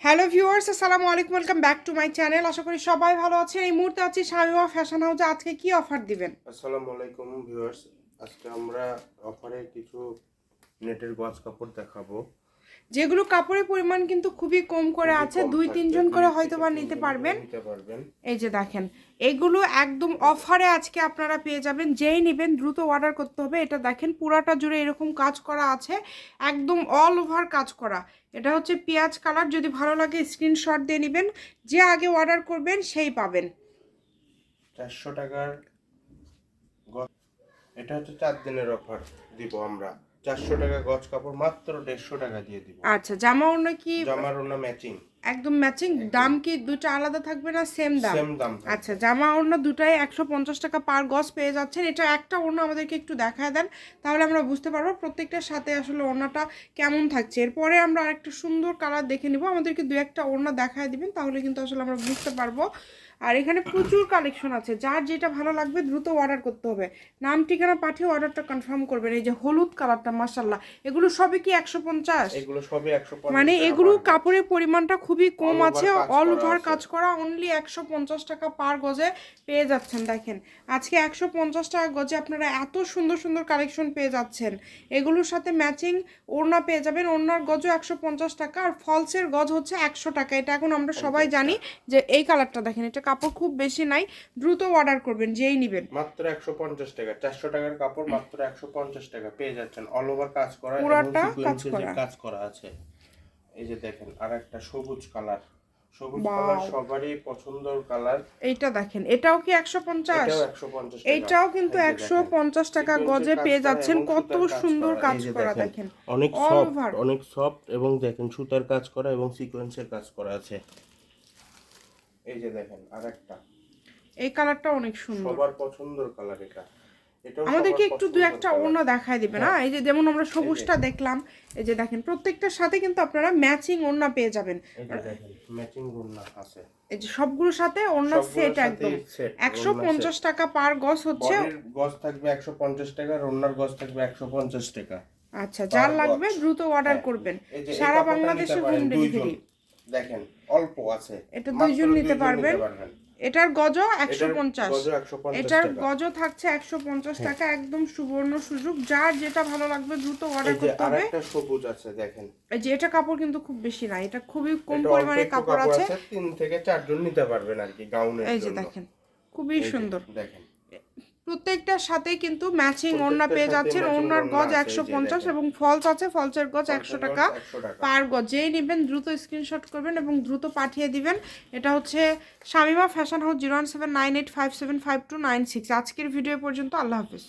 Hello viewers, আসসালামু আলাইকুম, welcome back to my channel. আশা করি সবাই ভালো আছেন। এই মুহূর্তে আছি শামিমা ফ্যাশন হাউসে। আজকে কি অফার দিবেন? আসসালামু আলাইকুম ভিউয়ার্স, আজকে আমরা অফারে কিছু নেটের গজ কাপড় দেখাবো, যেগুলো কাপড়ের পরিমাণ কিন্তু খুবই কম করে খুবই আছে, কম দুই থাকবে, তিনজন 2 করে হয়তো থেকে বা 3 নিতে জন করে পারবেন। নিতে পারবেন। এই যে দেখেন, এগুলো একদম অফারে আজকে আপনারা পেয়ে যাবেন। যেই নেবেন দ্রুত অর্ডার করতে হবে। এটা দেখেন পুরাটা জুড়ে এরকম কাজ করা আছে, একদম অল ওভার কাজ করা। এটা হচ্ছে পেঁয়াজ কালার। যদি ভালো লাগে স্ক্রিনশট দিয়ে নেবেন, যে আগে অর্ডার করবেন সেই পাবেন। 400 টাকার গজ, এটা হচ্ছে 4 দিনের অফার দিব আমরা। 400 টাকা গজ কাপড় মাত্র 150 টাকা দিয়ে দিব। আচ্ছা, জামা ওড়না কি জামার ওড়না ম্যাচিং, একদম ম্যাচিং? দাম কি দুটো আলাদা থাকবে না সেম দাম? সেম দাম থাকবে। আচ্ছা, জামা ওড়না দুটাই 150 টাকা পার গজ পেয়ে যাচ্ছেন। এটা একটা ওড়না আমাদেরকে একটু দেখায় দেন, তাহলে আমরা বুঝতে পারবো প্রত্যেকটার সাথে আসলে ওড়নাটা কেমন থাকছে। এরপরে আমরা আরেকটা সুন্দর কালার দেখে নিব। আমাদেরকে দু একটা ওড়না দেখায় দিবেন, তাহলে কিন্তু আসলে আমরা বুঝতে পারবো। আর এখানে প্রচুর কালেকশন আছে, যার যেটা ভালো লাগবে দ্রুত অর্ডার করতে হবে। নাম ঠিকানা পাঠিয়ে অর্ডারটা কনফার্ম করবেন। এই যে হলুদ কালারটা, মাশাআল্লাহ, এগুলো সবই কি 150? এগুলো সবই 150 মানে টাকা এগুলো পার গজ। কাপড়ের পরিমাণটা খুবই কম All over আছে, কাজ অল করা ওভার আছে। কাজ করা, অনলি 150 টাকা পার গজে পেয়ে যাচ্ছেন। দেখেন, আজকে 150 টাকা গজে আপনারা এত সুন্দর সুন্দর কালেকশন পেয়ে যাচ্ছেন। এগুলোর সাথে ম্যাচিং ওড়না পেয়ে যাবেন। ওড়নার গজও 150 টাকা, আর ফলসের গজ হচ্ছে 100 টাকা। এটা এখন আমরা সবাই জানি। যে এই কালারটা দেখেন, এটা কাপড় খুব বেশি নাই, দ্রুত অর্ডার করবেন যেই নেবেন। মাত্র 150 টাকা, 400 টাকার কাপড় মাত্র 150 টাকা পেয়ে যাচ্ছেন। অল ওভার কাজ করা এবং পুরাটা কাজ সিকোয়েন্সে যে করা। কাজ করা আছে। এই যে দেখেন, আর একটা সবুজ কালার, সবুজ কালার ওয়াও, সবারই পছন্দের কালার। এইটা দেখেন, এটাও কি 150? এটাও 150 টাকা। এইটাও কিন্তু এই যে দেখেন, 150 টাকা সিকোয়েন্সে গজে কাজ পেয়ে করা যাচ্ছেন। এবং কত সুতার কাজ সুন্দর করা। কাজ এই যে করা দেখেন, দেখেন, অনেক অল সফট, ওভার। অনেক সফট এবং দেখেন সুতার কাজ করা এবং সিকোয়েন্সের কাজ করা আছে। এই যে দেখেন আরেকটা, এই কালারটা অনেক সুন্দর। সবার পছন্দের কালার এটা। এটাও আমাদেরকে সবার একটু দু পছন্দের একটা কালার। ওড়না দেখায় দিবে না? হ্যাঁ, এই যে যেমন আমরা এই যে সবুজটা দেখলাম, এই যে দেখেন প্রত্যেকটার সাথে কিন্তু আপনারা ম্যাচিং ওড়না পেয়ে যাবেন। এই যে দেখেন ম্যাচিং ওড়না আছে। এই যে সবগুলোর সাথে ওড়না সবগুলোর সেট, সাথেই একদম সেট, ওড়না 150 সেট। টাকা পার গজ হচ্ছে। বডির গজ থাকবে 150 টাকা, ওড়নার গজ থাকবে 150 টাকা আচ্ছা, পার যার গজ। লাগবে দ্রুত অর্ডার হ্যাঁ, করবেন। এই যে এই সারা কাপড়টা নিতে বাংলাদেশে হোম পারেন দুইজন। ডেলিভারি। দেখেন অল্প আছে, এটা মাত্র দুইজন নিতে দুইজন পারবেন। নিতে পারবেন। এটার গজও এটার 150। গজ 150 এটার টাকা। গজও থাকছে 150 হ্যাঁ, টাকা। একদম সুবর্ণ সুযোগ, যার যেটা ভালো লাগবে দ্রুত অর্ডার এই যে করতে হবে। আরেকটা সবুজ আছে দেখেন। এই যে এটা কাপড় কিন্তু খুব বেশি না, এটা খুবই কম এটা অল্প পরিমাণে একটু কাপড় আছে। 3 থেকে 4 জন নিতে পারবেন আর কি, গাউনের এই যে জন্য। দেখেন, খুবই এই যে সুন্দর। দেখেন, প্রত্যেকটার সাথে কিন্তু ম্যাচিং ওড়না প্রত্যেকটার পেয়ে সাথে যাচ্ছেন। ম্যাচিং ওড়নার ওড়না গজ আছে। এই যে 150 দেখেন, এবং ফলস আছে, ফলসের গজ 100 ফলসের টাকা গজ 100 টাকা। পার গজ। যেই নেবেন দ্রুত স্ক্রিনশট করবেন এবং দ্রুত পাঠিয়ে দিবেন। এটা হচ্ছে শামিমা ফ্যাশন হাউস, 01798575296। আজকের ভিডিও পর্যন্ত, আল্লাহ হাফিজ।